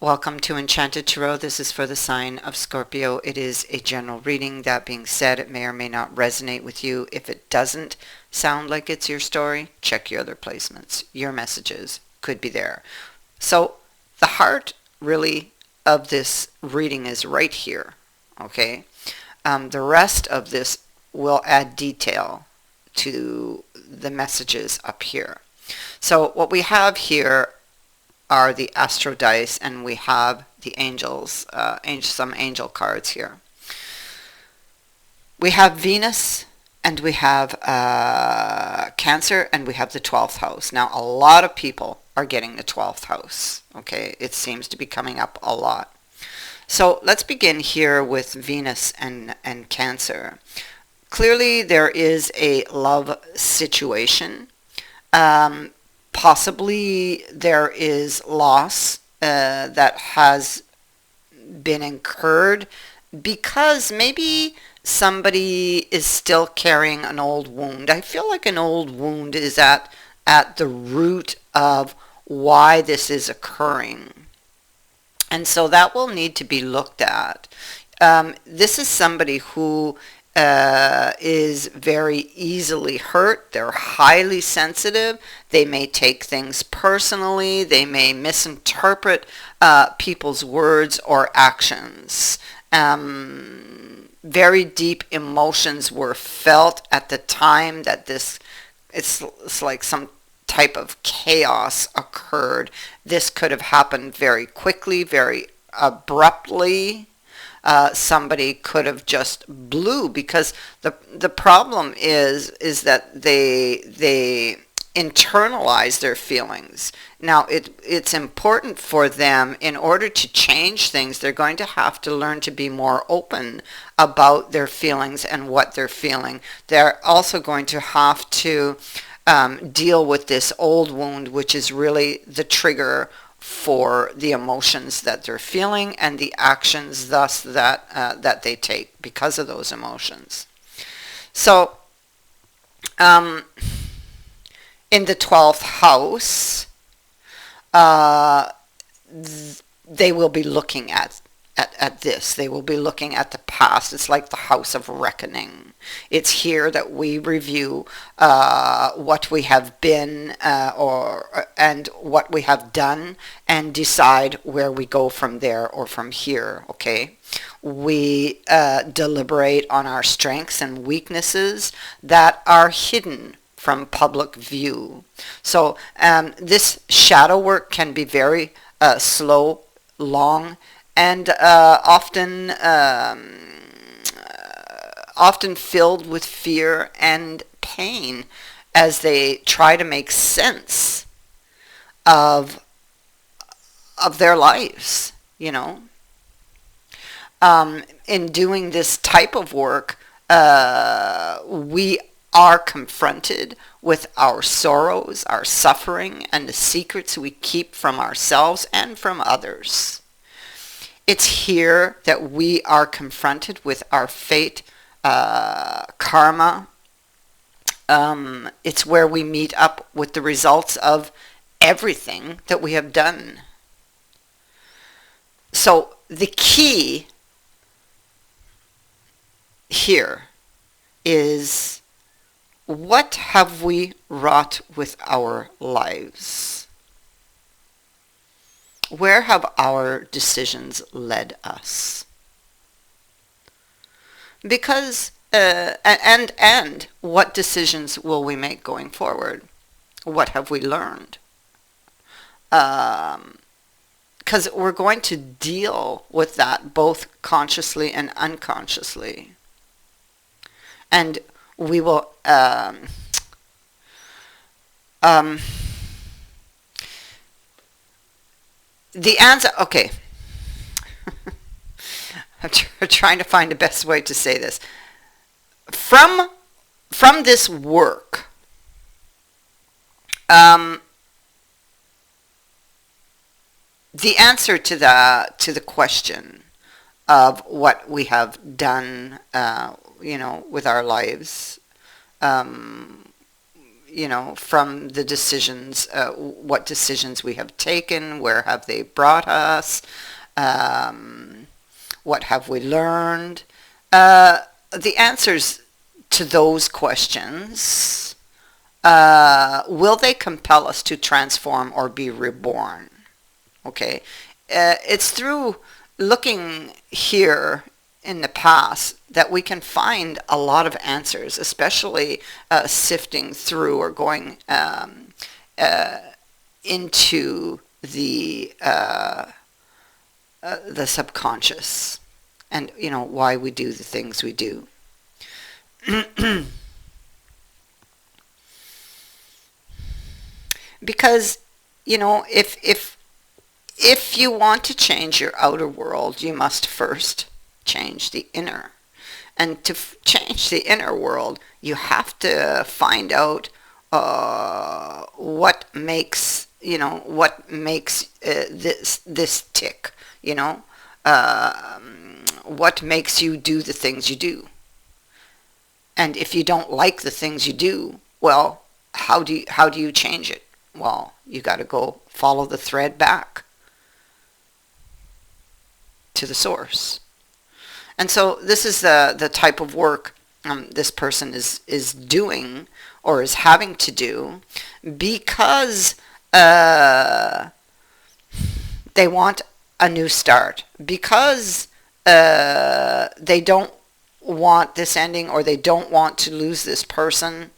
Welcome to Enchanted Tarot. This is for the sign of Scorpio. It is a general reading. That being said, it may or may not resonate with you. If it doesn't sound like it's your story, check your other placements. Your messages could be there. So the heart really of this reading is right here. Okay. The rest of this will add detail to the messages up here. So what we have here are the astro dice, and we have the angels, some angel cards here. We have Venus, and we have Cancer, and we have the 12th house. Now, a lot of people are getting the 12th house. Okay, it seems to be coming up a lot. So let's begin here with Venus and Cancer. Clearly, there is a love situation. Possibly there is loss that has been incurred because maybe somebody is still carrying an old wound. I feel like an old wound is at the root of why this is occurring. And so that will need to be looked at. This is somebody who is very easily hurt. They're highly sensitive. They may take things personally. They may misinterpret people's words or actions. Very deep emotions were felt at the time that it's like some type of chaos occurred. This could have happened very quickly, very abruptly. Somebody could have just blew, because the problem is that they internalize their feelings. Now it's important for them, in order to change things, they're going to have to learn to be more open about their feelings and what they're feeling. They're also going to have to deal with this old wound, which is really the trigger for the emotions that they're feeling and the actions thus that they take because of those emotions. So in the 12th house, they will be looking at this. They will be looking at the past. It's like the house of reckoning. It's here that we review what we have been and what we have done, and decide where we go from there or from here. Okay, we deliberate on our strengths and weaknesses that are hidden from public view. So this shadow work can be very slow, long, and often filled with fear and pain as they try to make sense of their lives, you know. In doing this type of work, we are confronted with our sorrows, our suffering, and the secrets we keep from ourselves and from others. It's here that we are confronted with our fate, karma. It's where we meet up with the results of everything that we have done. So the key here is, what have we wrought with our lives? Where have our decisions led us? Because and what decisions will we make going forward? What have we learned? Because we're going to deal with that both consciously and unconsciously, and we will the answer, okay. I'm trying to find the best way to say this. From this work, the answer to the question of what we have done, with our lives, from the decisions, what decisions we have taken, where have they brought us, um, what have we learned. The answers to those questions, will they compel us to transform or be reborn? Okay. It's through looking here in the past that we can find a lot of answers, especially sifting through or going into the subconscious, and why we do the things we do. Because if you want to change your outer world, you must first change the inner. And to change the inner world, you have to find out what makes this tick. What makes you do the things you do. And if you don't like the things you do, well, how do you change it? Well, you got to go follow the thread back to the source. And so this is the type of work this person is doing or is having to do, because they want a new start, because they don't want this ending, or they don't want to lose this person.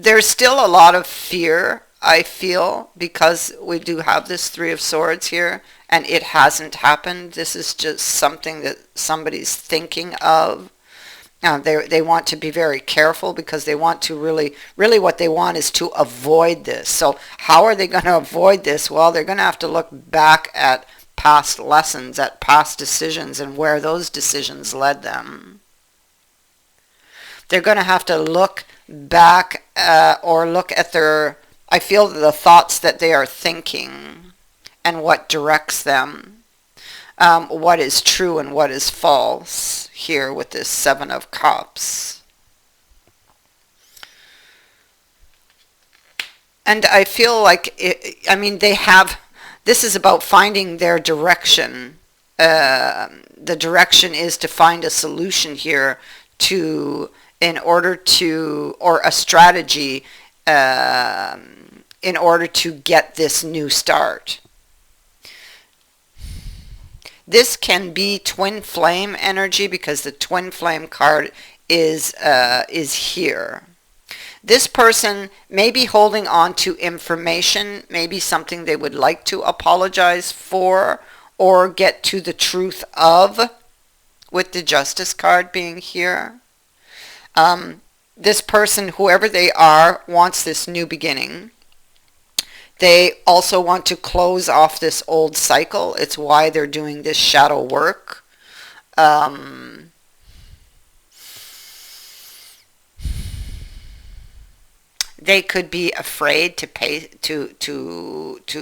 There's still a lot of fear, I feel, because we do have this Three of Swords here, and it hasn't happened. This is just something that somebody's thinking of. They want to be very careful, because they want to really what they want is to avoid this. So how are they going to avoid this? Well, they're going to have to look back at past lessons, at past decisions, and where those decisions led them. They're going to have to look back or look at I feel, the thoughts that they are thinking and what directs them. What is true and what is false here with this Seven of Cups. And I feel like, this is about finding their direction. The direction is to find a solution here or a strategy in order to get this new start. This can be twin flame energy, because the twin flame card is here. This person may be holding on to information, maybe something they would like to apologize for or get to the truth of, with the Justice card being here. This person, whoever they are, wants this new beginning. They also want to close off this old cycle. It's why they're doing this shadow work. They could be afraid to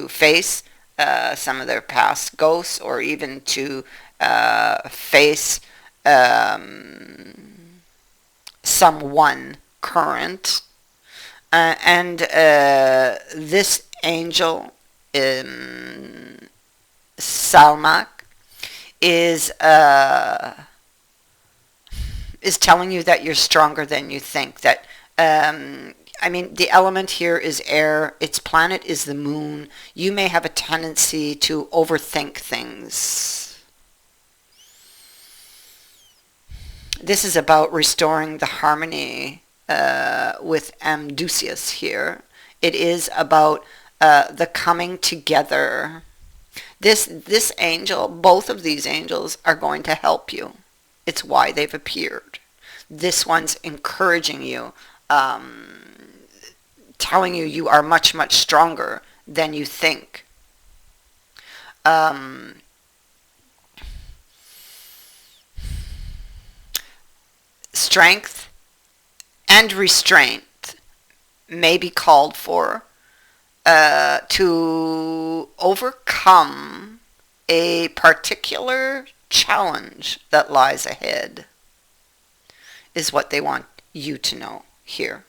face some of their past ghosts, or even to face someone current. And this angel, Salmak, is telling you that you're stronger than you think. That the element here is air. Its planet is the moon. You may have a tendency to overthink things. This is about restoring the harmony with Amdusius here. It is about the coming together. This angel, both of these angels, are going to help you. It's why they've appeared. This one's encouraging you, telling you you are much, much stronger than you think. Strength and restraint may be called for to overcome a particular challenge that lies ahead is what they want you to know here.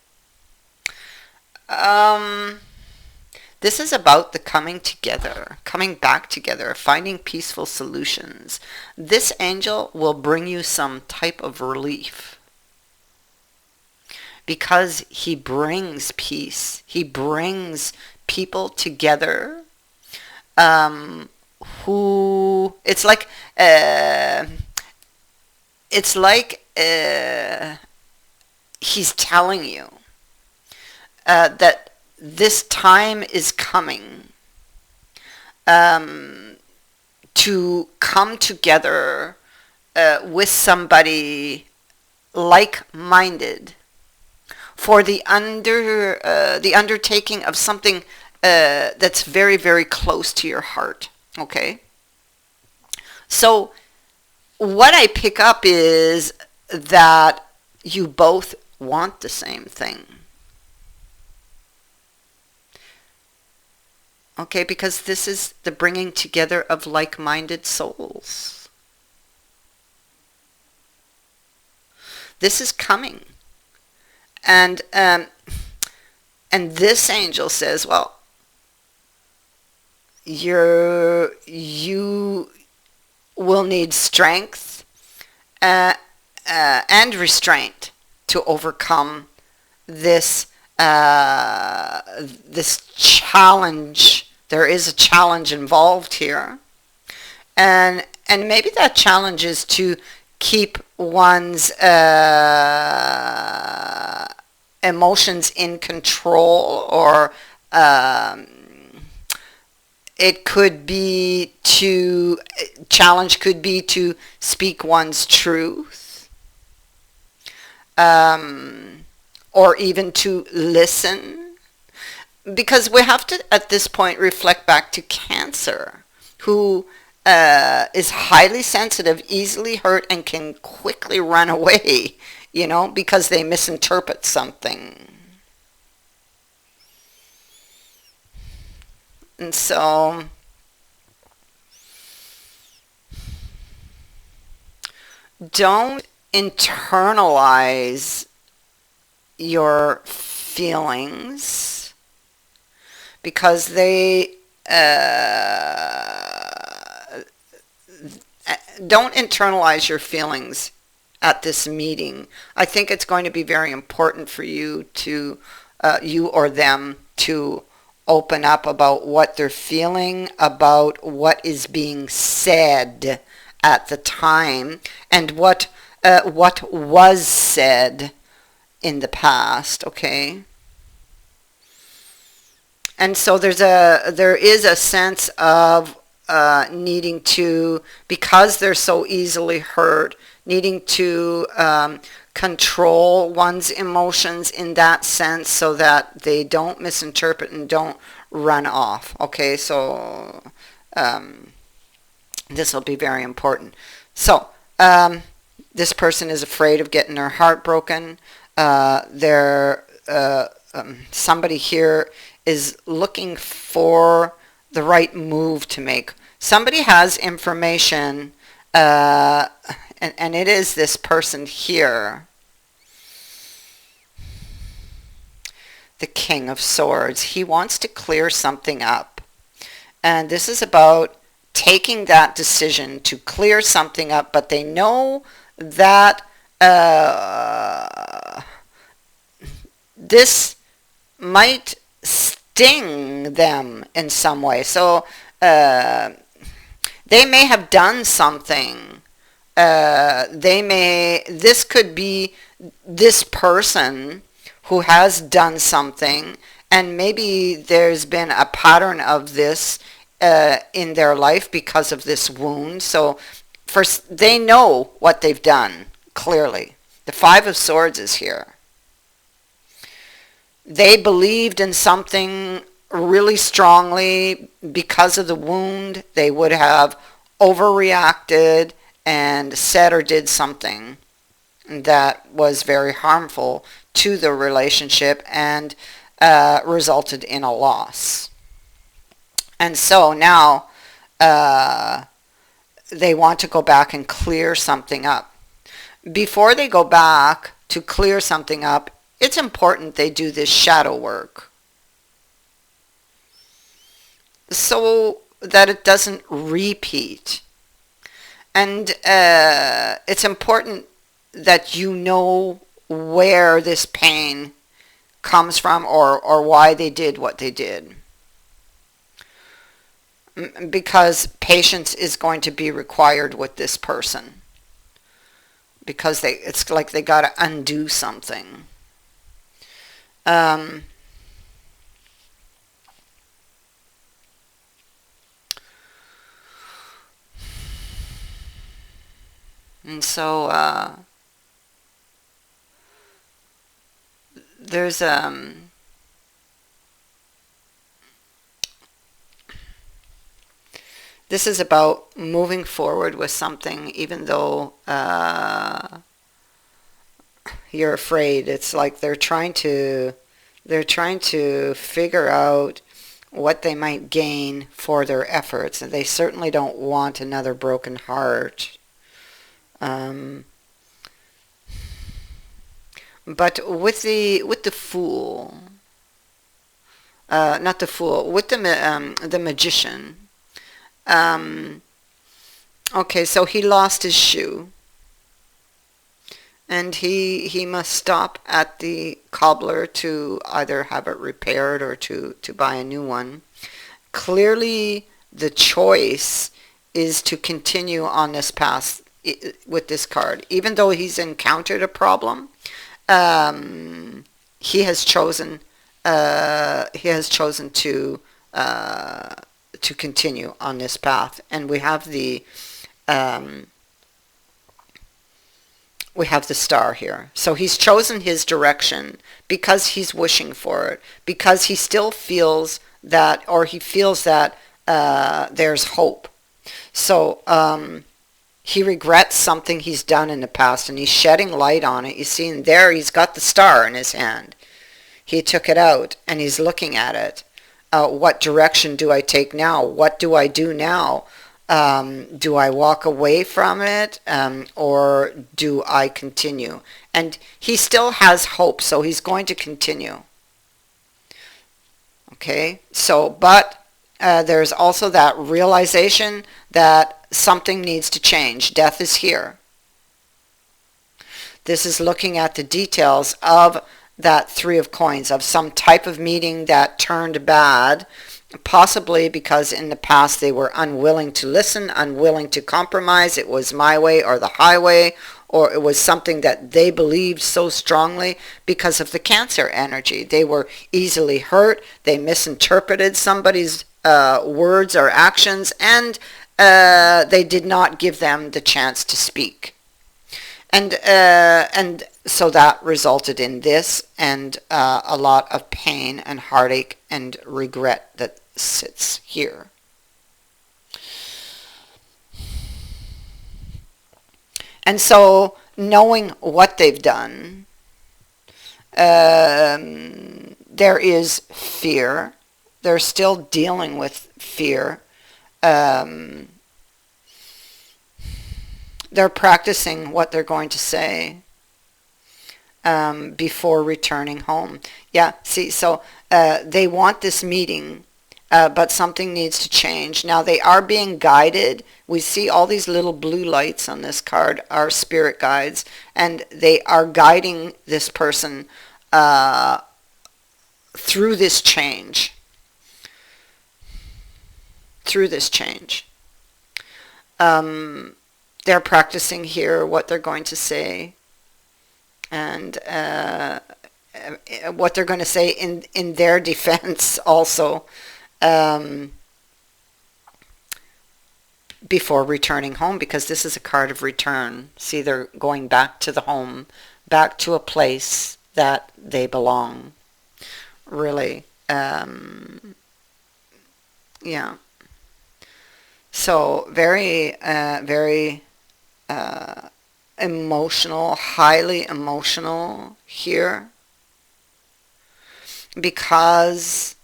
This is about the coming together, coming back together, finding peaceful solutions. This angel will bring you some type of relief because he brings peace. He brings people together who, it's like he's telling you that this time is coming to come together with somebody like-minded for the undertaking of something that's very, very close to your heart. Okay? So what I pick up is that you both want the same thing. Okay, because this is the bringing together of like-minded souls. This is coming. And this angel says, well, you will need strength and restraint to overcome this this challenge. There is a challenge involved here, and maybe that challenge is to keep one's emotions in control, or it could be to challenge could be to speak one's truth, or even to listen. Because we have to, at this point, reflect back to Cancer, who is highly sensitive, easily hurt, and can quickly run away, because they misinterpret something. And so, don't internalize your feelings, because they don't internalize your feelings at this meeting. I think it's going to be very important for you to, you or them, to open up about what they're feeling, about what is being said at the time, and what was said in the past. Okay. And so there is a sense of needing to, because they're so easily hurt, needing to control one's emotions in that sense so that they don't misinterpret and don't run off. Okay, so this will be very important. So this person is afraid of getting their heart broken. Somebody here is looking for the right move to make. Somebody has information, and it is this person here, the King of Swords. He wants to clear something up, and this is about taking that decision to clear something up, but they know that this might sting them in some way. So they may have done something. This could be this person who has done something, and maybe there's been a pattern of this in their life because of this wound. So first, they know what they've done, clearly. The Five of Swords is here. They believed in something really strongly. Because of the wound, they would have overreacted and said or did something that was very harmful to the relationship and resulted in a loss. And so now they want to go back and clear something up. Before they go back to clear something up, it's important they do this shadow work so that it doesn't repeat. And it's important that you know where this pain comes from, or why they did what they did. Because patience is going to be required with this person. Because it's like they got to undo something. Um, and so there's this is about moving forward with something, even though you're afraid. It's like they're trying to figure out what they might gain for their efforts, and they certainly don't want another broken heart. Um, but with the fool, not the fool, with the magician. Um, okay, so he lost his shoe, and he must stop at the cobbler to either have it repaired or to buy a new one. Clearly, the choice is to continue on this path with this card. Even though he's encountered a problem, he has chosen uh, to continue on this path. And um, we have the star here. So he's chosen his direction because he's wishing for it, because he still feels that, or he feels that there's hope. So he regrets something he's done in the past, and he's shedding light on it. You see, and there he's got the star in his hand. He took it out, and he's looking at it. What direction do I take now? What do I do now? Do I walk away from it, or do I continue? And he still has hope, so he's going to continue. Okay, so, but there's also that realization that something needs to change. Death is here. This is looking at the details of that Three of Coins, of some type of meeting that turned bad, possibly because in the past they were unwilling to listen, unwilling to compromise. It was my way or the highway, or it was something that they believed so strongly because of the Cancer energy. They were easily hurt. They misinterpreted somebody's words or actions, and they did not give them the chance to speak. And so that resulted in this, and a lot of pain and heartache and regret that sits here. And so, knowing what they've done, there is fear. They're still dealing with fear. Um, they're practicing what they're going to say before returning home. Yeah, see, so they want this meeting, but something needs to change. Now they are being guided. We see all these little blue lights on this card are spirit guides, and they are guiding this person through this change. Through this change. They're practicing here what they're going to say, and what they're going to say in their defense also, before returning home, because this is a card of return. See, they're going back to the home, back to a place that they belong, really. Yeah. So very, very emotional, highly emotional here, because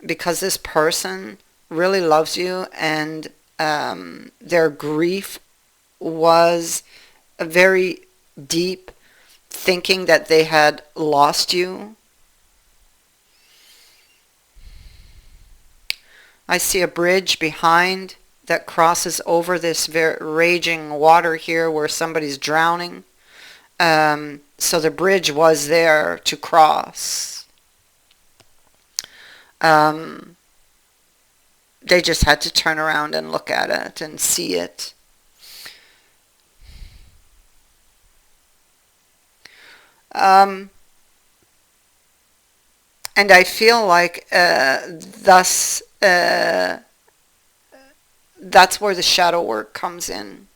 because this person really loves you, and their grief was very deep, thinking that they had lost you. I see a bridge behind that crosses over this raging water here where somebody's drowning. So the bridge was there to cross. They just had to turn around and look at it and see it. And I feel like that's where the shadow work comes in.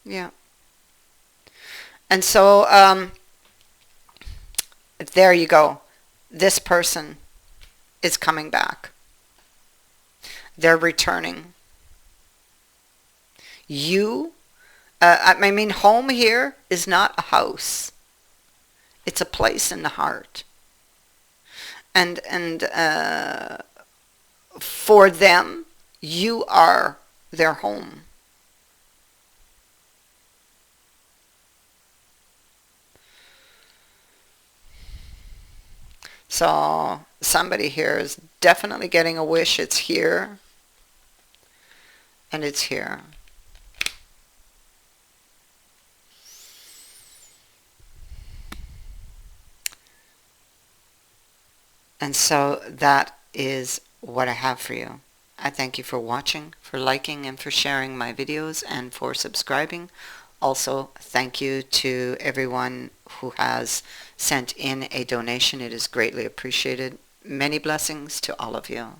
Yeah. And so there you go. This person is coming back. They're returning. You, I mean, home here is not a house. It's a place in the heart. And for them, you are their home. So somebody here is definitely getting a wish. It's here. And it's here. And so that is what I have for you. I thank you for watching, for liking, and for sharing my videos, and for subscribing. Also, thank you to everyone who has sent in a donation. It is greatly appreciated. Many blessings to all of you.